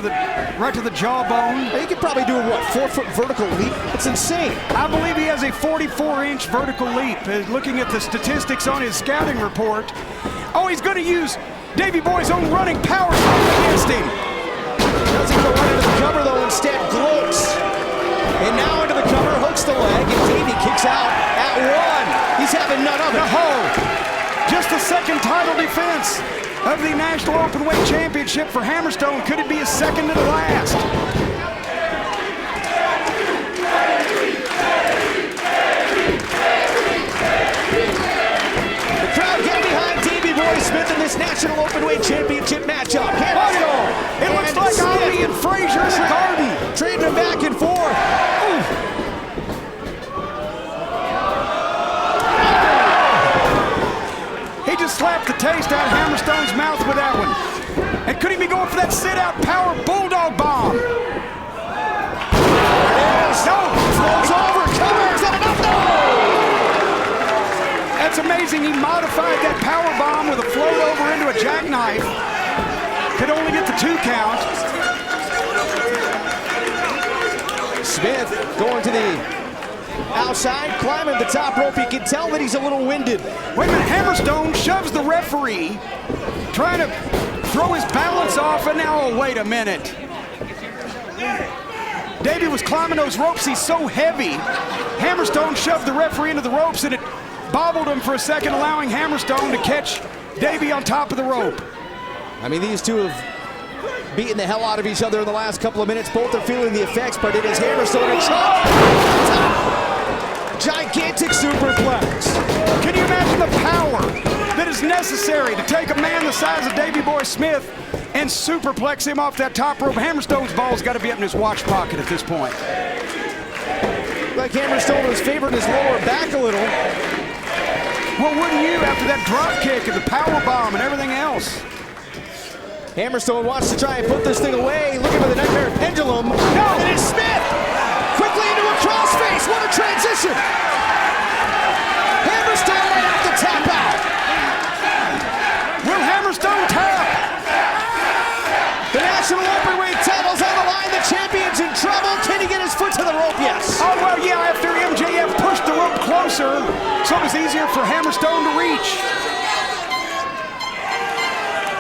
right to the jawbone. He could probably do a, 4-foot vertical leap? It's insane. I believe he has a 44-inch vertical leap. Looking at the statistics on his scouting report. Oh, he's going to use Davey Boy's own running power against him. Doesn't go right into the cover, though. Instead, gloats. And now into the cover, hooks the leg, and Davey kicks out at 1. He's having none of it. Just the second title defense of the National Openweight Championship for Hammerstone. Could it be his second to the last? The crowd getting behind Davey Boy Smith in this National Openweight Championship matchup. It looks like Ali and Frazier in the garden. Trading them back and forth. just slapped the taste out of Hammerstone's mouth with that one. And could he be going for that sit-out power bulldog bomb? There it is. No, floats over, covers, and enough. No! That's amazing. He modified that power bomb with a float over into a jackknife. Could only get the 2 count. Smith going to the outside, climbing the top rope. You can tell that he's a little winded. Wait a minute, Hammerstone shoves the referee, trying to throw his balance off, and now, oh, wait a minute. Davey was climbing those ropes. He's so heavy. Hammerstone shoved the referee into the ropes, and it bobbled him for a second, allowing Hammerstone to catch Davey on top of the rope. I mean, these two have beaten the hell out of each other in the last couple of minutes. Both are feeling the effects, but it is Hammerstone and chop. Gigantic superplex. Can you imagine the power that is necessary to take a man the size of Davey Boy Smith and superplex him off that top rope? Hammerstone's ball's got to be up in his watch pocket at this point. Like Hammerstone was favoring his lower back a little. Well, wouldn't you after that drop kick and the power bomb and everything else? Hammerstone wants to try and put this thing away, looking for the nightmare pendulum. No, it is Smith! Quickly into a crossface, what a transition! Hammerstone might have to tap out. Will Hammerstone tap? The National Openweight title's on the line, the champion's in trouble. Can he get his foot to the rope? Yes. Oh, well, yeah, after MJF pushed the rope closer, so it was easier for Hammerstone to reach.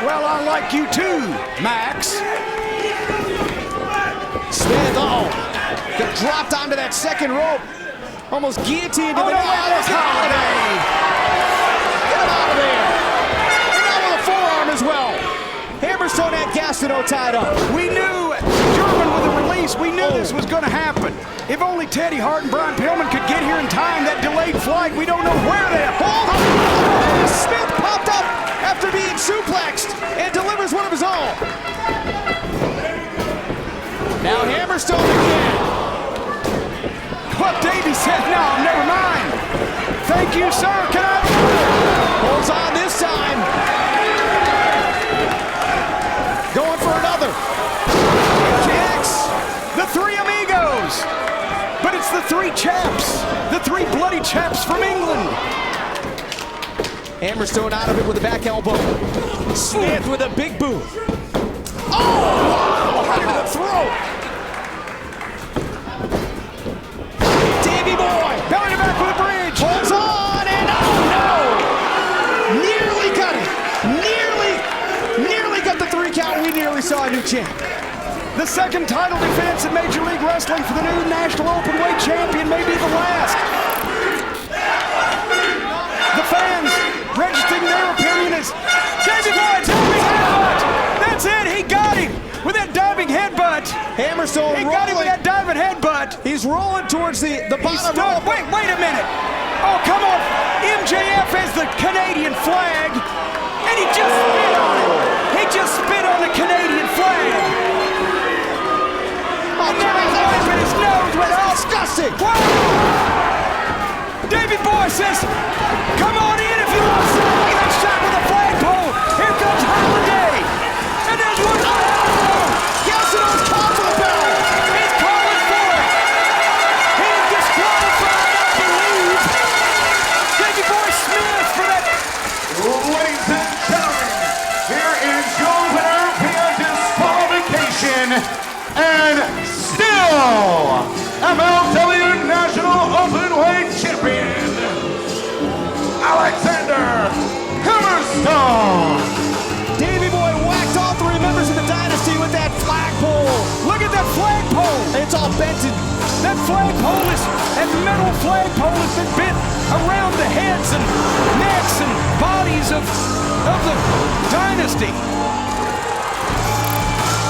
Well, I like you too, Max. Smith, got dropped onto that second rope. Almost guillotined. Oh, no, that's Holiday. Get him out of there. And now with a forearm as well. Hammerstone had Gastineau tied up. We knew German with a release. We knew this was going to happen. If only Teddy Hart and Brian Pillman could get here in time, that delayed flight, we don't know where they are. Smith popped up after being suplexed and delivers one of his own. Now Hammerstone again. What Davey said, no, never mind. Thank you, sir. Can I? Holds on this time. Going for another. Kicks. The 3 amigos. But it's the 3 chaps. The 3 bloody chaps from England. Hammerstone out of it with a back elbow. Smith with a big boot. Oh! How did the throat? Davey Boy! Belly to back with a bridge! Holds on and oh no! Nearly got it! Nearly got the 3 count. We nearly saw a new champ. The second title defense in Major League Wrestling for the new National Openweight Champion may be the last. The fans registering their opinion is Davey Boy, diving headbutt. That's it, he got him with that diving headbutt. Hammerstone he rolling. got him with that diving headbutt. He's rolling towards the bottom rope. Wait a minute. Oh, come on. MJF has the Canadian flag, and he just spit on it. He just spit on the Canadian flag. And now he's wiping his nose with it. Disgusting. Davey Boy says, come on in if you want some. Look at that shot with the flagpole. Here comes Holiday. And there's one. Oh! Gastineau's called for the bell. He's calling for it. He's disqualified, I believe. Davey Boy Smith for that. Ladies and gentlemen, here is your winner via disqualification and still MLW National Openweight Champion, Alexander Hammerstone. Davey Boy whacked all 3 members of the Dynasty with that flagpole. Look at that flagpole. It's all bented. That flagpole is, that metal flagpole has been bent around the heads and necks and bodies of the Dynasty.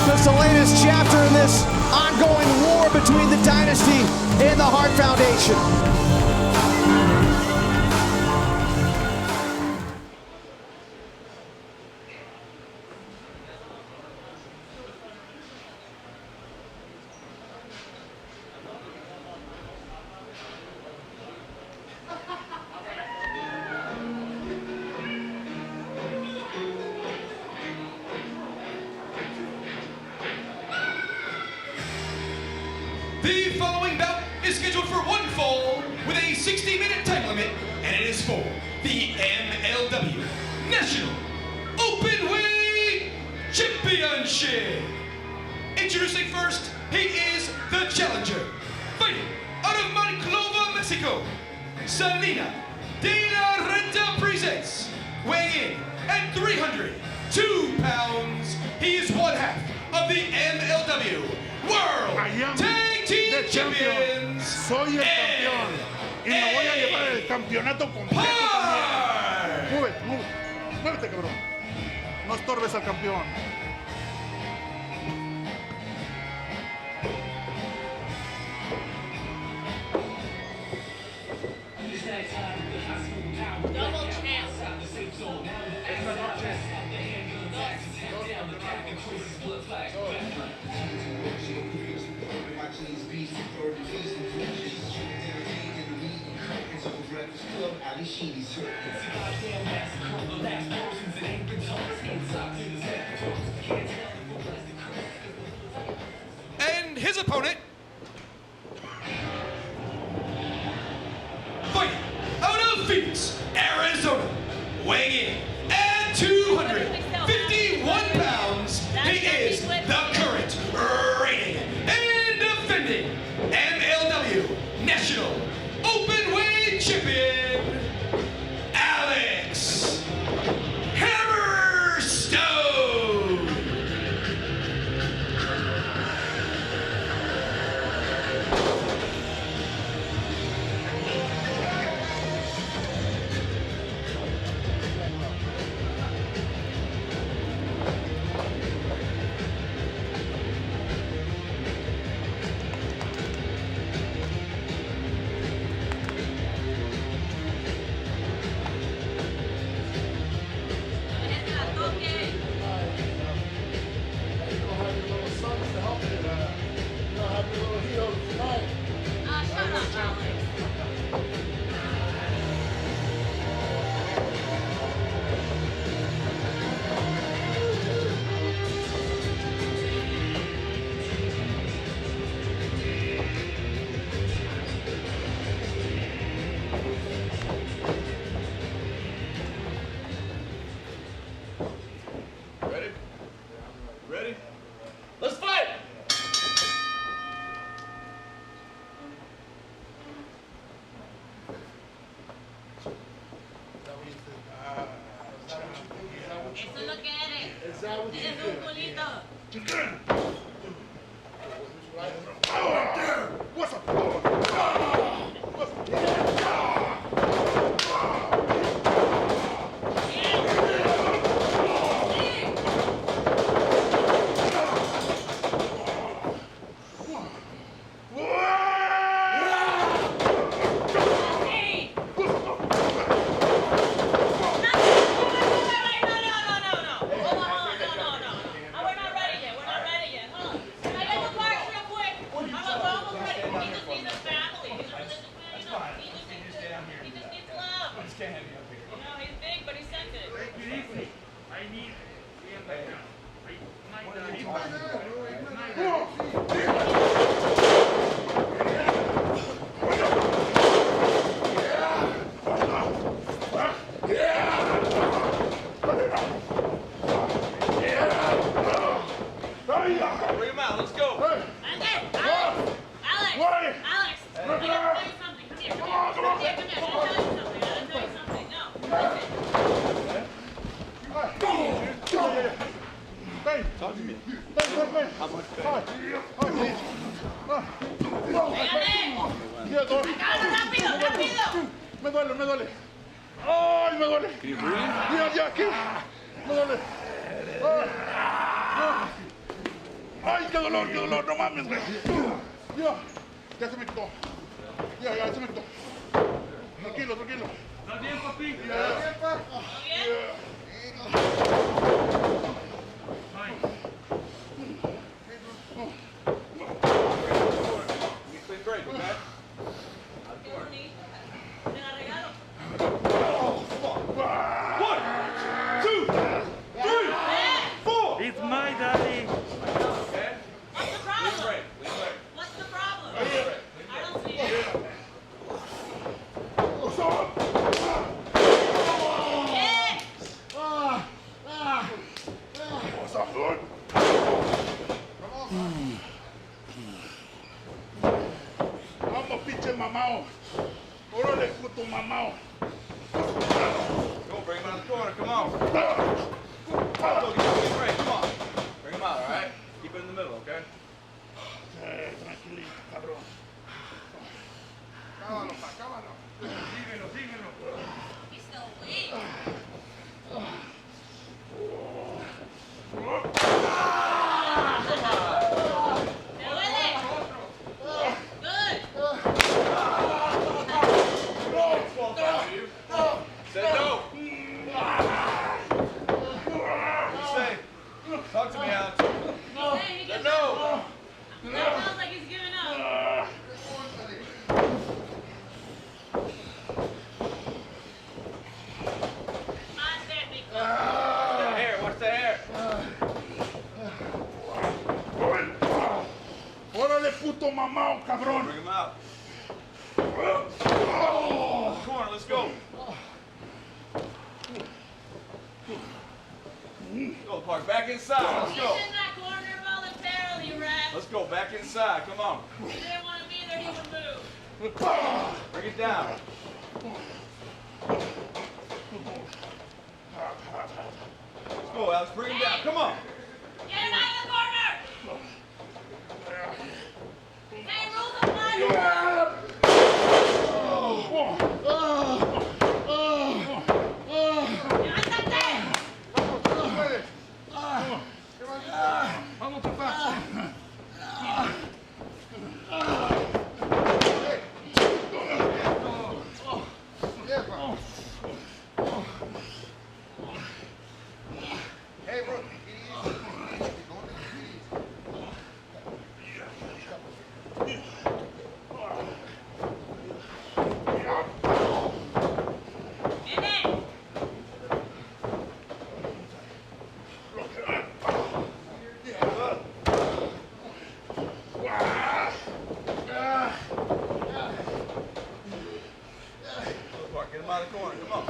That's the latest chapter in this ongoing war between the Dynasty and the Hart Foundation. The following bout is scheduled for one fall with a 60-minute time limit, and it is for the MLW National Openweight Championship. Introducing first, he is the challenger, fighting out of Monclova, Mexico, Salina de la Renta presents, weighing in at 302 pounds. He is one half of the MLW World Tag Team Champions. Soy el campeón y me voy a llevar el campeonato completo también. Muévete, cabrón. No estorbes al campeón. Double champ. And his opponent, fighting out of Phoenix, Arizona, weighing in at 251 pounds, he is the current reigning and defending MLW National Openweight Champion, Alex Hammerstone. Ready? Ready? Let's fight! Eso es lo que eres. Eres un culito. What's up? Bring him out, let's go. Alex! Alex! I gotta tell you something. Come here. Come here. I gotta tell you something. No. Talk to me. How much ¡Rápido, rápido! Me duele. ¡Ay, me duele! Ya, aquí. Me duele. ¡Ay, qué dolor! No mames, güey. Ya se me quitó. Ya se me quitó. Tranquilo. ¿Estás bien, papi? ¿Todo bien? Great, okay? Qué bonito. Te la regalo. 1, 2, 3, 4. It's my daddy. What's the problem? What's the problem? mamão. Go, bring him out of the corner. Come on. Go, get ready. Come on. Bring him out, all right? Keep it in the middle, okay? Tranquilito, cabrón. Cábalo, pa, cábalo. Síguelo, síguelo. He's still weak. Say no. Say, talk to me, Alex. Say no. That sounds like he's giving up. Watch the hair, watch the hair. Órale, puto mamão, cabrón. Bring him out. Corner, let's go. Go, Park, back inside. Let's He's go. in that corner voluntarily, Ref. Let's go, back inside. Come on. If he didn't want to be there, he would move. Bring it down. Let's go, Alex. Bring him down. Come on. Get him out of the corner! Hey, rules apply! Vamos, papá. Hey, bro. Park, get him out of the corner. Come on.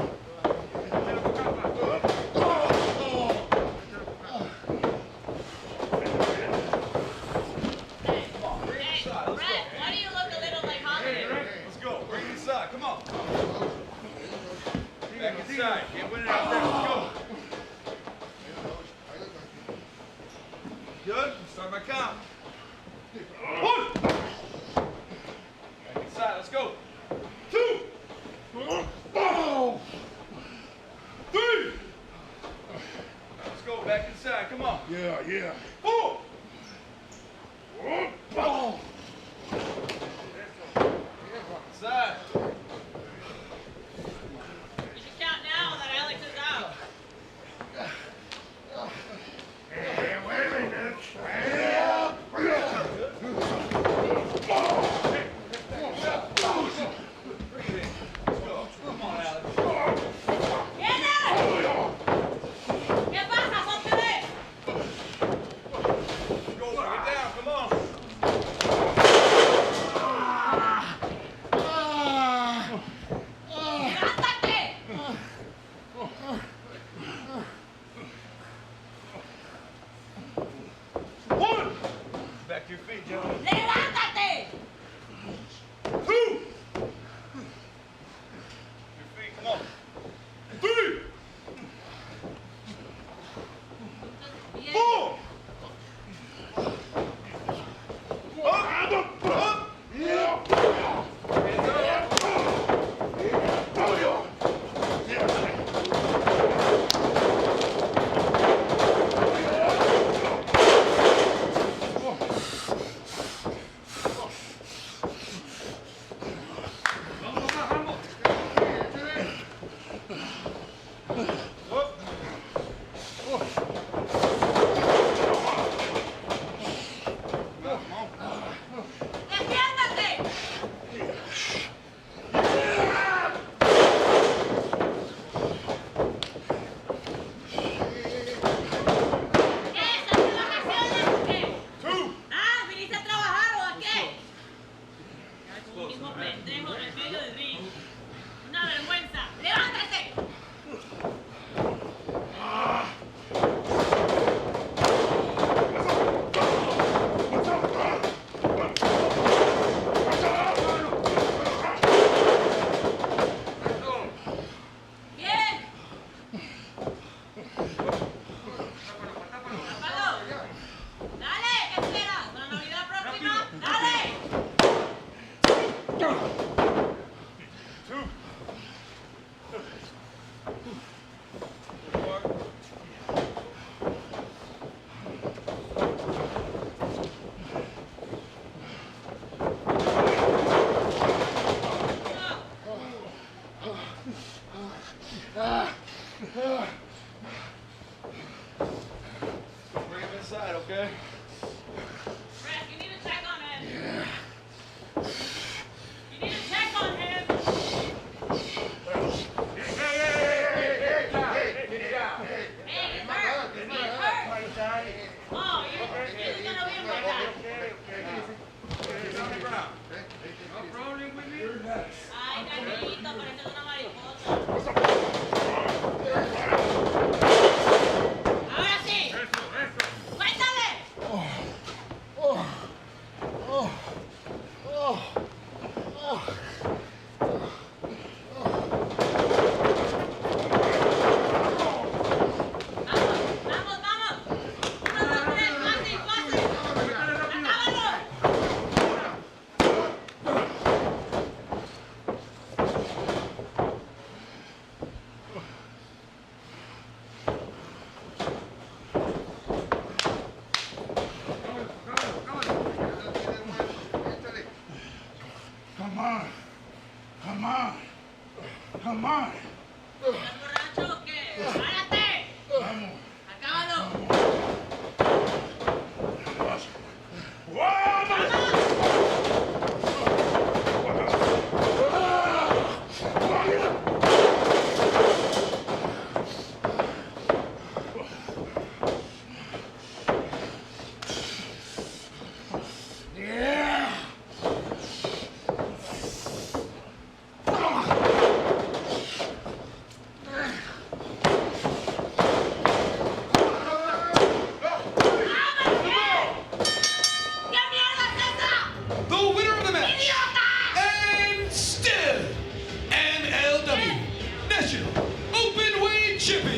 Why do you look a little like Hollywood? Let's go. Bring it inside. Come on. Back inside. Can't win it out there. Let's go. Good. Start my count. 1. Back inside. Let's go. 2. 3. Let's go. Back inside. Come on. Yeah, yeah. 4. Inside. You should count now that Alex is out. Let's go. Come on, Alex. ¿Qué pasa, Sotile? Go. Bring it down. Come on. ¡Levántate! Back to your feet, gentlemen. ¡Levántate! 2. Your feet. Come on. 3. 4. Up. Hands up. Bring him inside, okay? Brett, you need to check on him. You need to check on him. Hey, he's hurt. He's hurt. Oh, you're gonna leave him like that. Ay, tranquilito, pareces una mariposa. Ahora sí. ¡Suéltale! ¡Vamos, vamos! ¡Vamos, Fred! ¡Fácil, fácil! ¡Acábalo! Come on. Come on. Come on. ¿Estás borracho o qué? ¡Párate! Vamos. ¡Acábalo! Yeah. ¿Qué mierda es esa? The winner of the match, ¡Idiota! and still MLW National Openweight Champion,